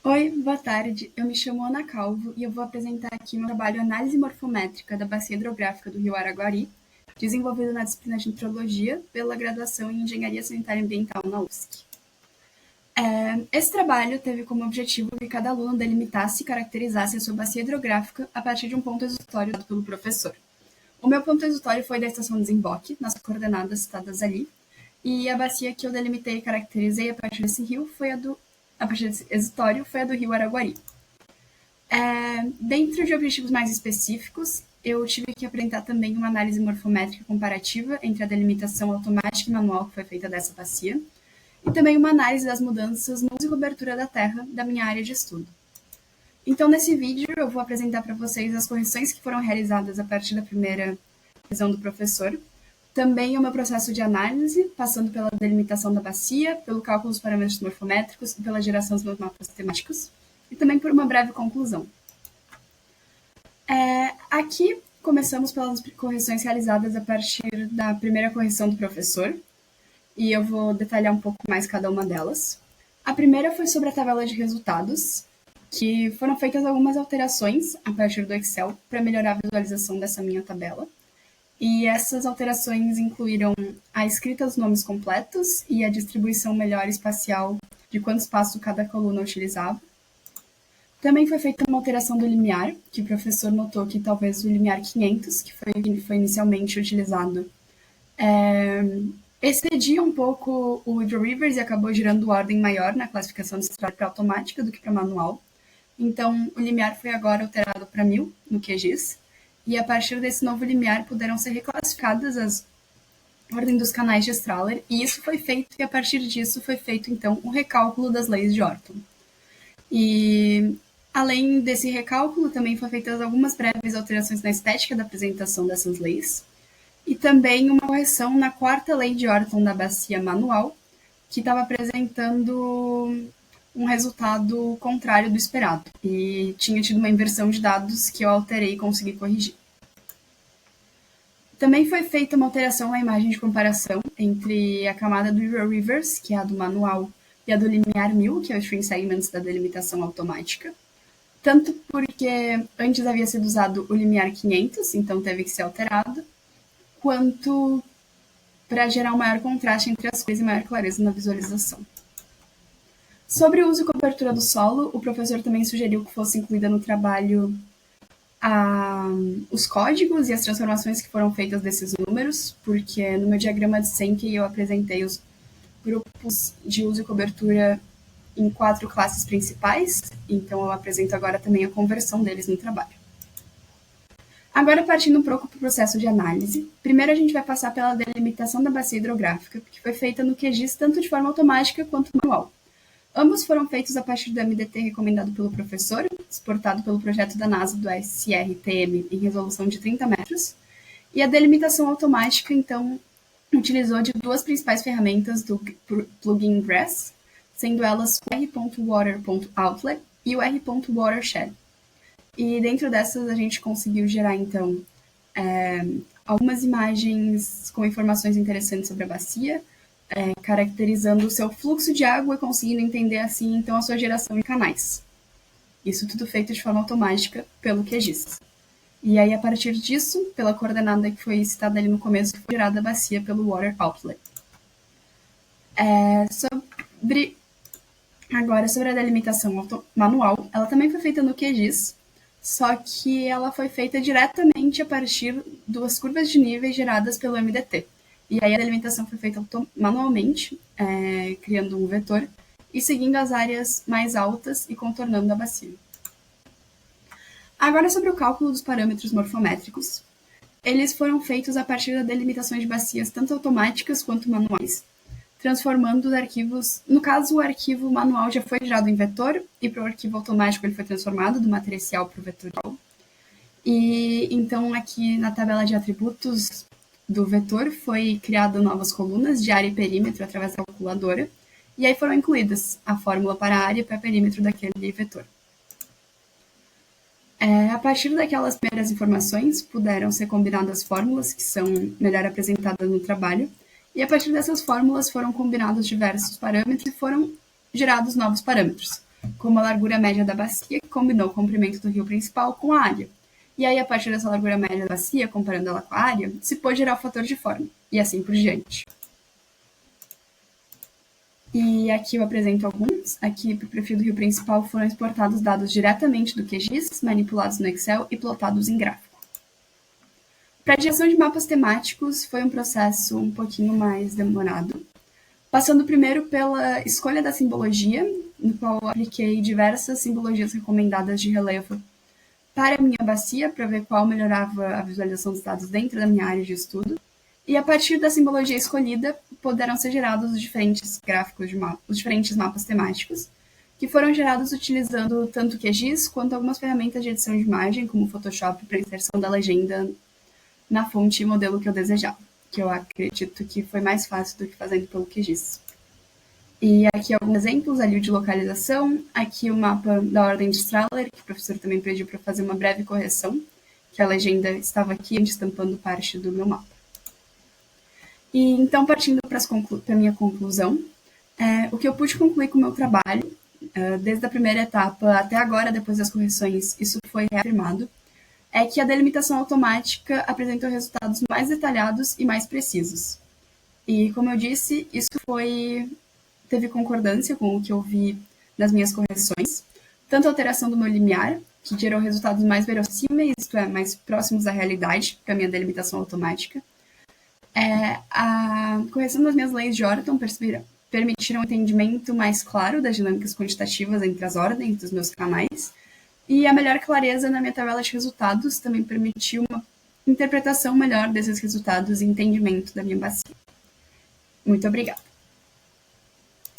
Oi, boa tarde. Eu me chamo Ana Calvo e eu vou apresentar aqui meu trabalho Análise Morfométrica da Bacia Hidrográfica do Rio Araguari, desenvolvido na disciplina de Nitrologia pela graduação em Engenharia Sanitária e Ambiental na UFSC. Esse trabalho teve como objetivo que cada aluno delimitasse e caracterizasse a sua bacia hidrográfica a partir de um ponto exutório dado pelo professor. O meu ponto exutório foi da estação Desemboque, nas coordenadas citadas ali, e a bacia que eu delimitei e caracterizei a partir desse rio foi a partir desse exutório foi a do Rio Araguari. Dentro de objetivos mais específicos, eu tive que apresentar também uma análise morfométrica comparativa entre a delimitação automática e manual que foi feita dessa bacia, e também uma análise das mudanças no uso e cobertura da terra da minha área de estudo. Então, nesse vídeo, eu vou apresentar para vocês as correções que foram realizadas a partir da primeira visão do professor, também o meu processo de análise, passando pela delimitação da bacia, pelo cálculo dos parâmetros morfométricos e pela geração dos meus mapas temáticos, e também por uma breve conclusão. Aqui começamos pelas correções realizadas a partir da primeira correção do professor, e eu vou detalhar um pouco mais cada uma delas. A primeira foi sobre a tabela de resultados, que foram feitas algumas alterações a partir do Excel para melhorar a visualização dessa minha tabela. E essas alterações incluíram a escrita dos nomes completos e a distribuição melhor espacial de quanto espaço cada coluna utilizava. Também foi feita uma alteração do limiar, que o professor notou que talvez o limiar 500, que foi inicialmente utilizado, excedia um pouco o HydroRivers e acabou gerando ordem maior na classificação de estrada para automática do que para manual. Então, o limiar foi agora alterado para 1000 no QGIS, e a partir desse novo limiar puderam ser reclassificadas as ordem dos canais de Strahler, e isso foi feito, e a partir disso foi feito, então, o recálculo das leis de Orton. E, além desse recálculo, também foram feitas algumas breves alterações na estética da apresentação dessas leis, e também uma correção na quarta lei de Orton da bacia manual, que estava apresentando um resultado contrário do esperado, e tinha tido uma inversão de dados que eu alterei e consegui corrigir. Também foi feita uma alteração na imagem de comparação entre a camada do HydroRivers, que é a do manual, e a do limiar 1000, que é o String Segments da delimitação automática, tanto porque antes havia sido usado o limiar 500, então teve que ser alterado, quanto para gerar um maior contraste entre as cores e maior clareza na visualização. Sobre o uso e cobertura do solo, o professor também sugeriu que fosse incluída no trabalho os códigos e as transformações que foram feitas desses números, porque no meu diagrama de Sankey eu apresentei os grupos de uso e cobertura em 4 classes principais, então eu apresento agora também a conversão deles no trabalho. Agora, partindo um pouco para o processo de análise, primeiro a gente vai passar pela delimitação da bacia hidrográfica, que foi feita no QGIS tanto de forma automática quanto manual. Ambos foram feitos a partir do MDT recomendado pelo professor, exportado pelo projeto da NASA do SRTM em resolução de 30 metros, e a delimitação automática, então, utilizou de 2 principais ferramentas do plugin Grass, sendo elas o r.water.outlet e o r.watershed. E dentro dessas a gente conseguiu gerar, então, algumas imagens com informações interessantes sobre a bacia, caracterizando o seu fluxo de água e conseguindo entender, assim, então, a sua geração em canais. Isso tudo feito de forma automática pelo QGIS. E aí, a partir disso, pela coordenada que foi citada ali no começo, foi gerada a bacia pelo Water Outlet. Agora, sobre a delimitação manual, ela também foi feita no QGIS, só que ela foi feita diretamente a partir das curvas de níveis geradas pelo MDT. E aí a delimitação foi feita manualmente, criando um vetor, e seguindo as áreas mais altas e contornando a bacia. Agora sobre o cálculo dos parâmetros morfométricos. Eles foram feitos a partir da delimitação de bacias tanto automáticas quanto manuais, transformando os arquivos... No caso, o arquivo manual já foi gerado em vetor, e para o arquivo automático ele foi transformado do matricial para o vetorial. E então aqui na tabela de atributos do vetor foi criado novas colunas de área e perímetro através da calculadora, e aí foram incluídas a fórmula para área e para perímetro daquele vetor. A partir daquelas primeiras informações, puderam ser combinadas fórmulas que são melhor apresentadas no trabalho, e a partir dessas fórmulas foram combinados diversos parâmetros e foram gerados novos parâmetros, como a largura média da bacia, que combinou o comprimento do rio principal com a área. E aí, a partir dessa largura média da bacia, comparando ela com a área, se pôde gerar o fator de forma, e assim por diante. E aqui eu apresento alguns. Aqui, para o perfil do rio principal, foram exportados dados diretamente do QGIS, manipulados no Excel e plotados em gráfico. Para a geração de mapas temáticos, foi um processo um pouquinho mais demorado, passando primeiro pela escolha da simbologia, no qual eu apliquei diversas simbologias recomendadas de relevo para a minha bacia, para ver qual melhorava a visualização dos dados dentro da minha área de estudo. E a partir da simbologia escolhida, poderão ser gerados os diferentes gráficos os diferentes mapas temáticos, que foram gerados utilizando tanto o QGIS quanto algumas ferramentas de edição de imagem, como o Photoshop, para inserção da legenda na fonte e modelo que eu desejava, que eu acredito que foi mais fácil do que fazendo pelo QGIS. E aqui alguns exemplos ali de localização. Aqui o mapa da ordem de Strahler, que o professor também pediu para fazer uma breve correção, que a legenda estava aqui estampando parte do meu mapa. E então, partindo para a minha conclusão, o que eu pude concluir com o meu trabalho, desde a primeira etapa até agora, depois das correções, isso foi reafirmado, é que a delimitação automática apresentou resultados mais detalhados e mais precisos. E, como eu disse, isso teve concordância com o que eu vi nas minhas correções, tanto a alteração do meu limiar, que gerou resultados mais verossímeis, isto é, mais próximos da realidade, para a minha delimitação automática. A correção das minhas leis de Orton permitiram um entendimento mais claro das dinâmicas quantitativas entre as ordens dos meus canais, e a melhor clareza na minha tabela de resultados também permitiu uma interpretação melhor desses resultados e entendimento da minha bacia. Muito obrigada.